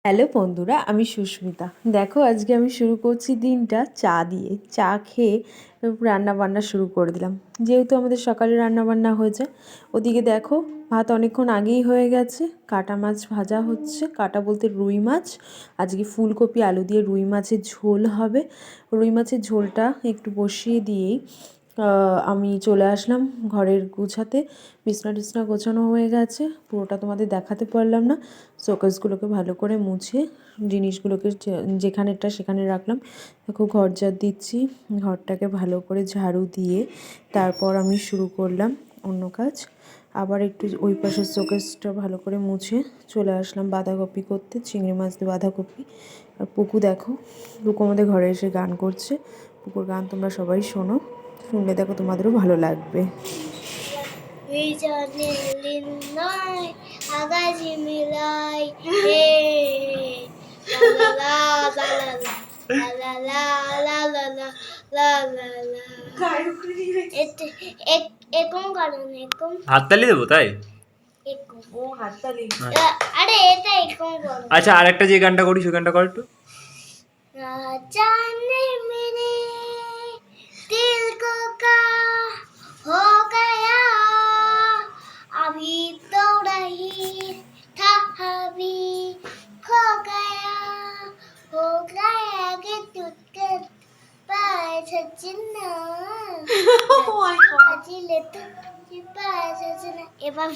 Hello বন্ধুরা, আমি সুস্মিতা। দেখো আজকে আমি শুরু করছি দিনটা চা দিয়ে। চা খেয়ে রান্না বান্না শুরু করে দিলাম, যেহেতু আমাদের সকালে রান্না বান্না হয়েছে। ওদিকে দেখো ভাত অনেকক্ষণ আগেই হয়ে গেছে, কাটা মাছ ভাজা হচ্ছে। কাটা বলতে রুই মাছ। আজকে ফুলকপি আলু দিয়ে রুই মাছের ঝোল হবে। রুই মাছের ঝোলটা একটু বসিয়ে দিয়েই আমি চলে আসলাম ঘরের গুছাতে। বিছনা টিছনা গোছানো হয়ে গেছে, পুরোটা তোমাদের দেখাতে পারলাম না। শোকেসগুলোকে ভালো করে মুছে জিনিসগুলোকে যেখানেরটা সেখানে রাখলাম। দেখো ঘর ঝাড় দিচ্ছি, ঘরটাকে ভালো করে ঝাড়ু দিয়ে তারপর আমি শুরু করলাম অন্য কাজ। আবার একটু ওই পাশের শোকেসটা ভালো করে মুছে চলে আসলাম বাঁধাকপি করতে, চিংড়ি মাছ দিয়ে বাঁধাকপি। আর পুকু দেখো, পুকু আমাদের ঘরে এসে গান করছে। পুকুর গান তোমরা সবাই শোনো, শুনলে দেখো তোমাদেরও ভালো লাগবে। আকাশি মিলাই হে লা লা লা লা লা লা লা লা লা লা লা লা। এরকম কারণ এরকম হাততালি দেবো তাই। ও হাততালি, আরে এটা এরকম করো। আচ্ছা আর একটা যে গানটা করি সেই গানটা কর একটু। जाने मेरे दिल को क्या हो गया, अभी तो नहीं था अभी खो गया कि टूटकर पाए सजना अजी ले तो पाए सजना। এবার